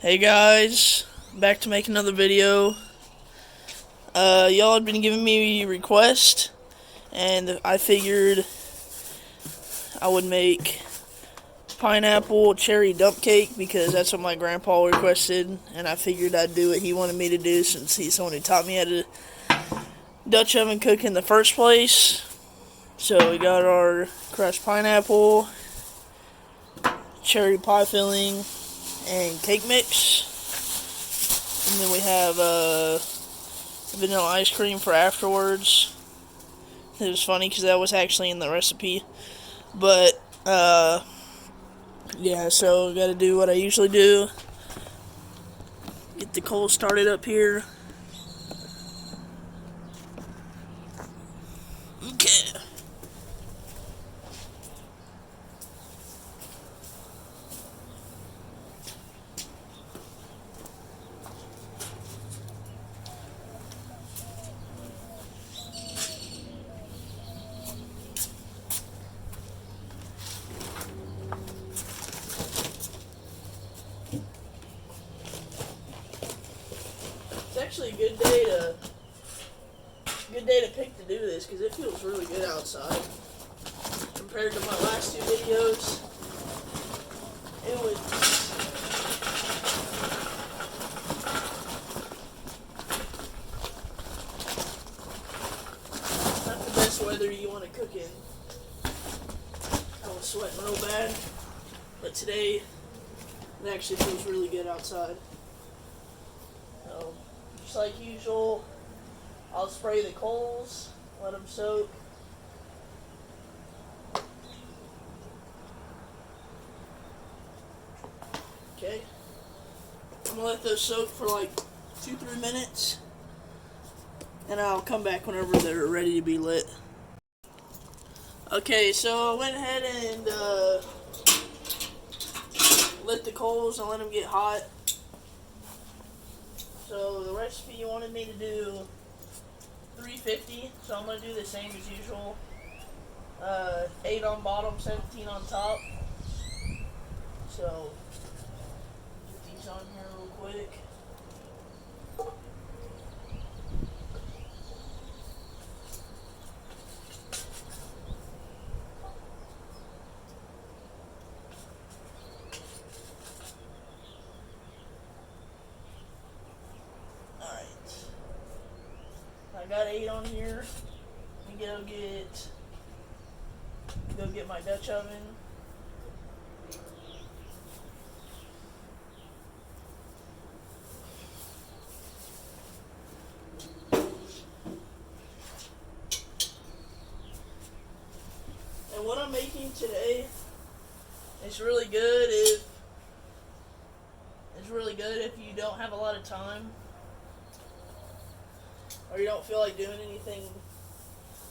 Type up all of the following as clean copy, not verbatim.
Hey guys, back to make another video. Y'all had been giving me requests, and I figured I would make pineapple cherry dump cake because that's what my grandpa requested, and I figured I'd do what he wanted me to do since he's the one who taught me how to Dutch oven cook in the first place. So we got our crushed pineapple, cherry pie filling, and cake mix. And then we have vanilla ice cream for afterwards. It was funny because that was actually in the recipe. But, yeah, so gotta do what I usually do. Get the coals started up here. Okay. It's actually a good day to pick to do this because it feels really good outside compared to my last two videos. It was not the best weather you want to cook in. I was sweating real bad, but today it actually feels really good outside. So, just like usual, I'll spray the coals, let them soak. Okay. I'm gonna let those soak for like 2-3 minutes, and I'll come back whenever they're ready to be lit. Okay, so I went ahead and lit the coals and let them get hot. So the recipe you wanted me to do 350, so I'm going to do the same as usual. 8 on bottom, 17 on top. So get these on here real quick. I got 8 on here. I'm gonna go get my Dutch oven. And what I'm making today is really good if you don't have a lot of time or you don't feel like doing anything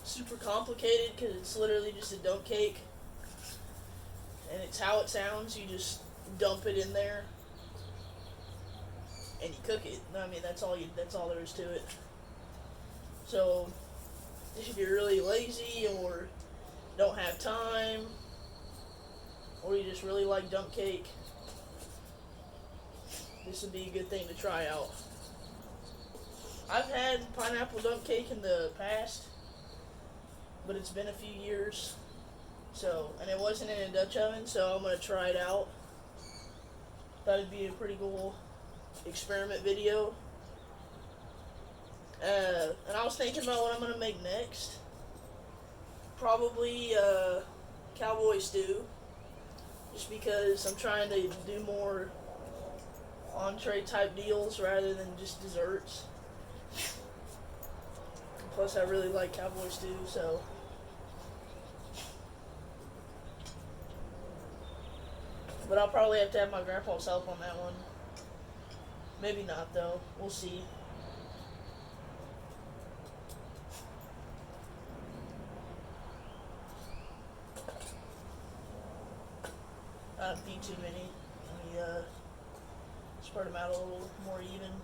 super complicated because it's literally just a dump cake and it's how it sounds. You just dump it in there and you cook it. I mean, that's all there is to it. So if you're really lazy or don't have time or you just really like dump cake, this would be a good thing to try out. I've had pineapple dump cake in the past, but it's been a few years. So, and it wasn't in a Dutch oven, so I'm gonna try it out. Thought it'd be a pretty cool experiment video. And I was thinking about what I'm gonna make next. Probably cowboy stew, just because I'm trying to do more entree type deals rather than just desserts. Plus, I really like cowboy stew, so. But I'll probably have to have my grandpa's help on that one. Maybe not, though. We'll see. I don't need too many. Let me spread them out a little more even.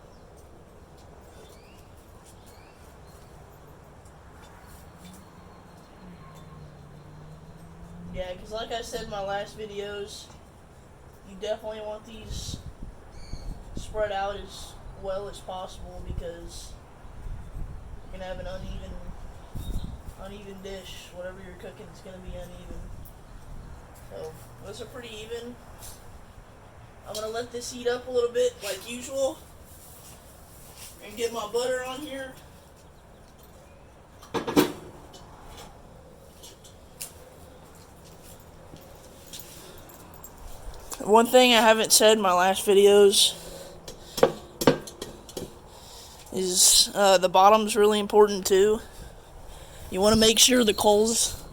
Yeah, because like I said in my last videos, you definitely want these spread out as well as possible, because you're gonna have an uneven dish. Whatever you're cooking is gonna be uneven. So those are pretty even. I'm gonna let this heat up a little bit like usual, and get my butter on here. One thing I haven't said in my last videos is the bottom's really important too. You want to make sure the coals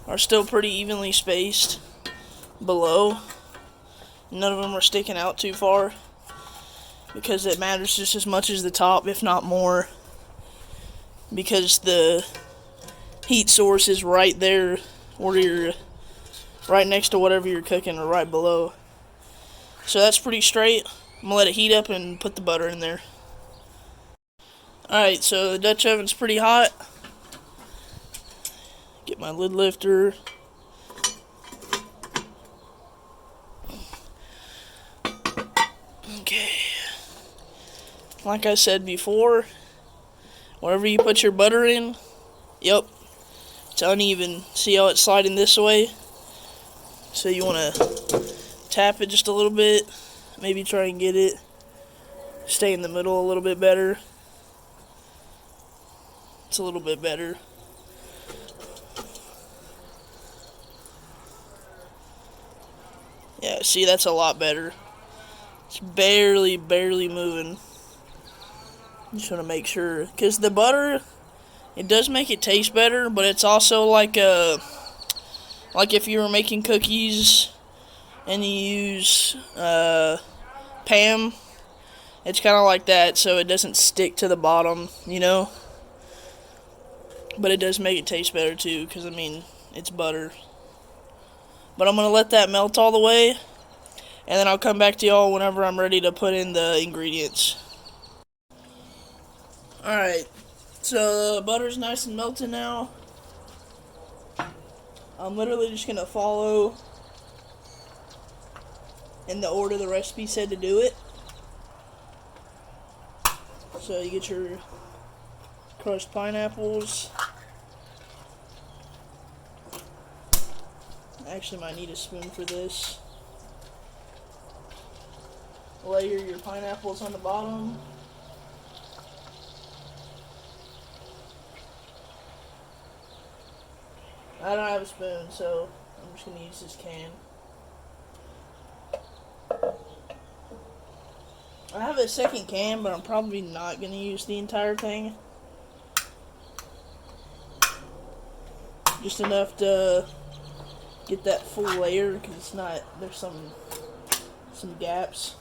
are still pretty evenly spaced below. None of them are sticking out too far, because it matters just as much as the top, if not more, because the heat source is right there where you're right next to whatever you're cooking, or right below. So that's pretty straight. I'm gonna let it heat up and put the butter in there. Alright, so the Dutch oven's pretty hot. Get my lid lifter. Okay. Like I said before, wherever you put your butter in, yep, it's uneven. See how it's sliding this way? So you want to tap it just a little bit, maybe try and get it stay in the middle a little bit better. It's a little bit better. Yeah, see, that's a lot better. It's barely moving. Just want to make sure, because the butter, it does make it taste better, but it's also like if you were making cookies and you use Pam, it's kind of like that, so it doesn't stick to the bottom, you know? But it does make it taste better too, because I mean, it's butter. But I'm going to let that melt all the way, and then I'll come back to y'all whenever I'm ready to put in the ingredients. Alright, so the butter's nice and melted now. I'm literally just going to follow in the order the recipe said to do it. So you get your crushed pineapples. I actually might need a spoon for this. Layer your pineapples on the bottom. I don't have a spoon, so I'm just going to use this can. I have a second can, but I'm probably not going to use the entire thing. Just enough to get that full layer, because it's not, there's some gaps.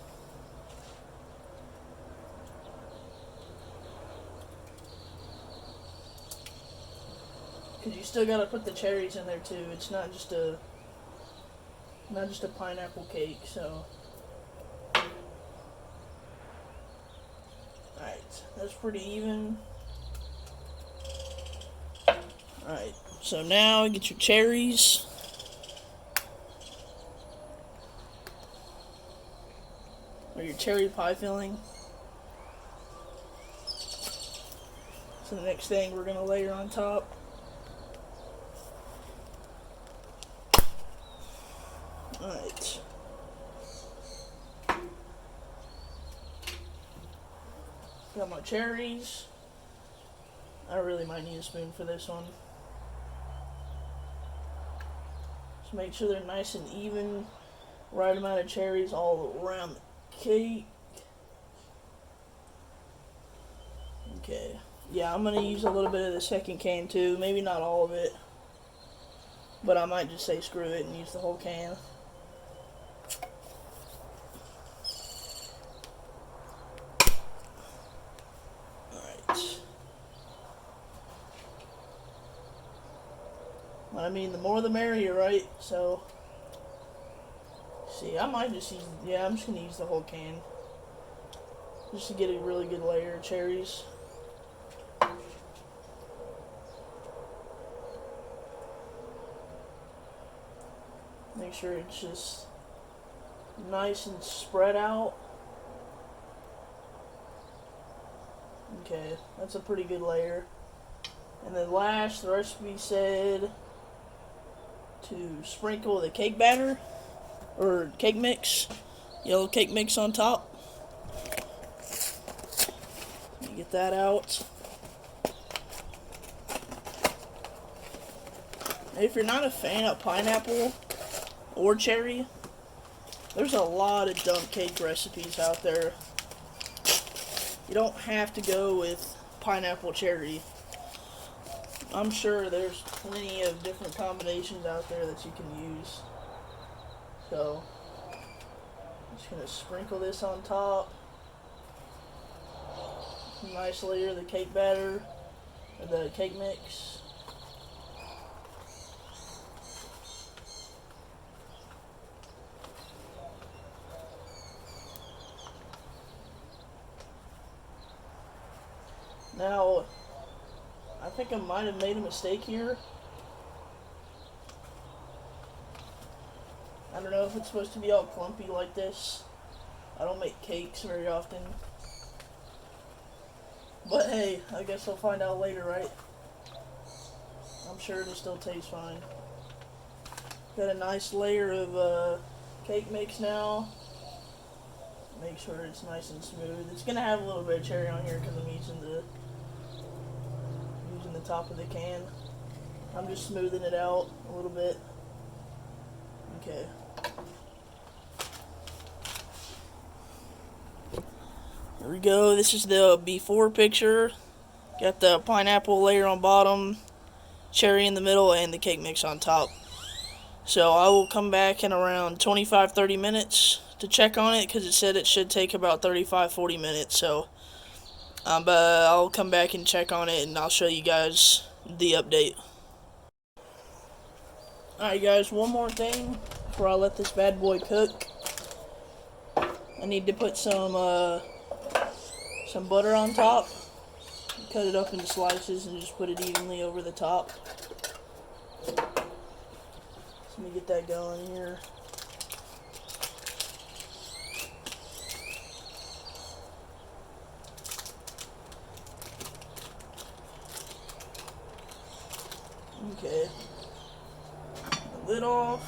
Because you still got to put the cherries in there too. It's not just a pineapple cake, so. Alright, that's pretty even. Alright, so now get your cherries. Or your cherry pie filling. So the next thing we're going to layer on top. Alright. Got my cherries. I really might need a spoon for this one. Just make sure they're nice and even. Right amount of cherries all around the cake. Okay. Yeah, I'm going to use a little bit of the second can too. Maybe not all of it. But I might just say screw it and use the whole can. Alright. Well, I mean, the more the merrier, right? So, see, I might just use, yeah, I'm just going to use the whole can. Just to get a really good layer of cherries. Make sure it's just nice and spread out. Okay, that's a pretty good layer. And then last, the recipe said to sprinkle the cake batter, or cake mix, yellow cake mix on top. Get that out. If you're not a fan of pineapple or cherry, there's a lot of dump cake recipes out there. You don't have to go with pineapple cherry. I'm sure there's plenty of different combinations out there that you can use. So, I'm just going to sprinkle this on top. Nice layer of the cake batter, or the cake mix. Now, I think I might have made a mistake here. I don't know if it's supposed to be all clumpy like this. I don't make cakes very often. But hey, I guess I'll find out later, right? I'm sure it'll still taste fine. Got a nice layer of cake mix now. Make sure it's nice and smooth. It's gonna have a little bit of cherry on here because I'm using the top of the can. I'm just smoothing it out a little bit. Okay. Here we go. This is the before picture. Got the pineapple layer on bottom, cherry in the middle, and the cake mix on top. So I will come back in around 25-30 minutes to check on it because it said it should take about 35-40 minutes. So I'll come back and check on it, and I'll show you guys the update. Alright guys, one more thing before I let this bad boy cook. I need to put some butter on top. Cut it up into slices and just put it evenly over the top. So let me get that going here. Okay. The lid off.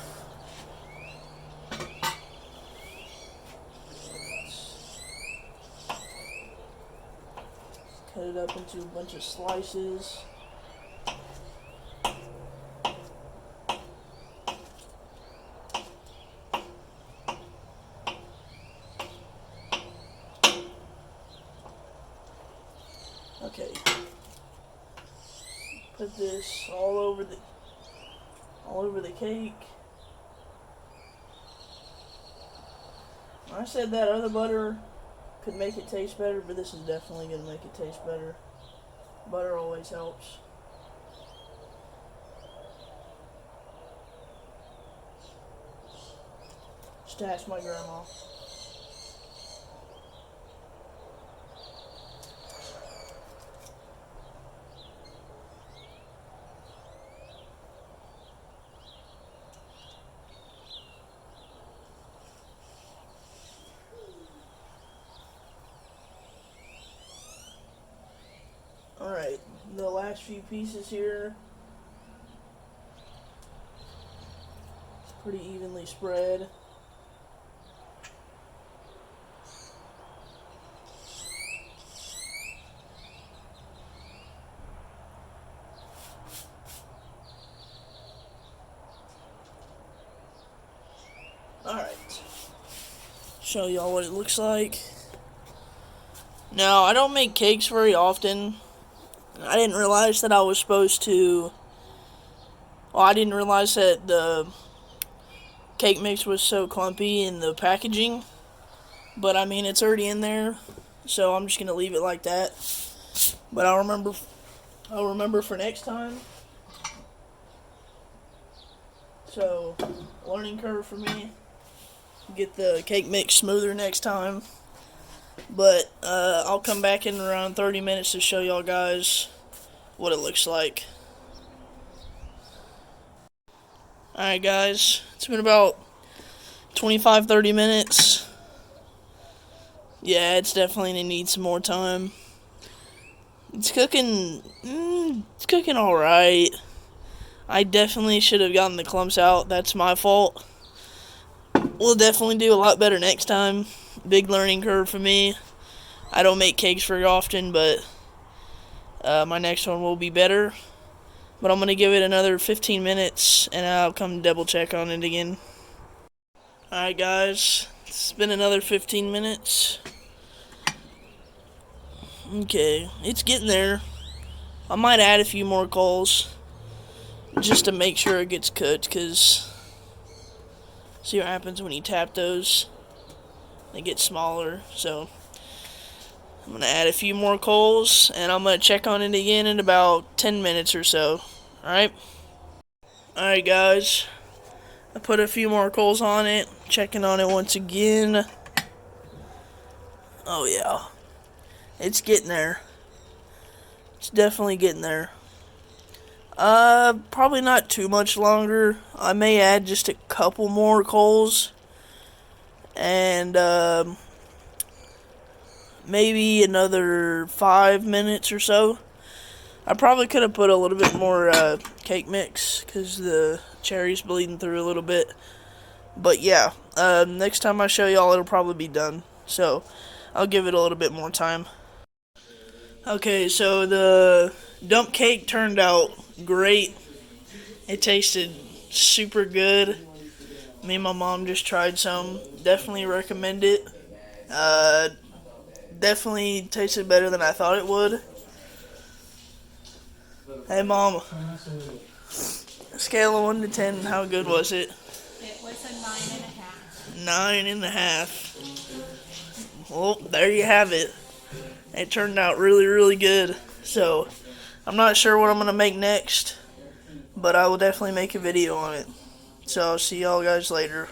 Cut it up into a bunch of slices. Okay. Put this all over the cake. I said that other butter could make it taste better, but this is definitely going to make it taste better. Butter always helps. Just ask my grandma. Alright, the last few pieces here. It's pretty evenly spread. Alright, show y'all what it looks like. Now, I don't make cakes very often. I didn't realize that I was supposed to... Well, I didn't realize that the cake mix was so clumpy in the packaging. But, I mean, it's already in there, so I'm just going to leave it like that. But I'll remember for next time. So, learning curve for me. Get the cake mix smoother next time. But I'll come back in around 30 minutes to show y'all guys what it looks like. Alright guys, it's been about 25-30 minutes. Yeah, it's definitely going to need some more time. It's cooking. It's cooking all right. I definitely should have gotten the clumps out. That's my fault. We'll definitely do a lot better next time. Big learning curve for me. I don't make cakes very often, but my next one will be better. But I'm going to give it another 15 minutes, and I'll come double check on it again. Alright guys, it's been another 15 minutes. Okay, it's getting there. I might add a few more coals just to make sure it gets cooked, because see what happens when you tap those. They get smaller, so I'm going to add a few more coals, and I'm going to check on it again in about 10 minutes or so. Alright? Alright guys, I put a few more coals on it, checking on it once again. Oh yeah, it's getting there. It's definitely getting there. Probably not too much longer. I may add just a couple more coals. And, maybe another 5 minutes or so. I probably could have put a little bit more, cake mix, because the cherry's bleeding through a little bit. But yeah, next time I show y'all, it'll probably be done. So, I'll give it a little bit more time. Okay, so the dump cake turned out great. It tasted super good. Me and my mom just tried some. Definitely recommend it. Definitely tasted better than I thought it would. Hey mom, scale of 1 to 10, how good was it? It was a 9.5. 9.5. Well, there you have it. It turned out really, really good. So, I'm not sure what I'm going to make next, but I will definitely make a video on it. So, I'll see y'all guys later.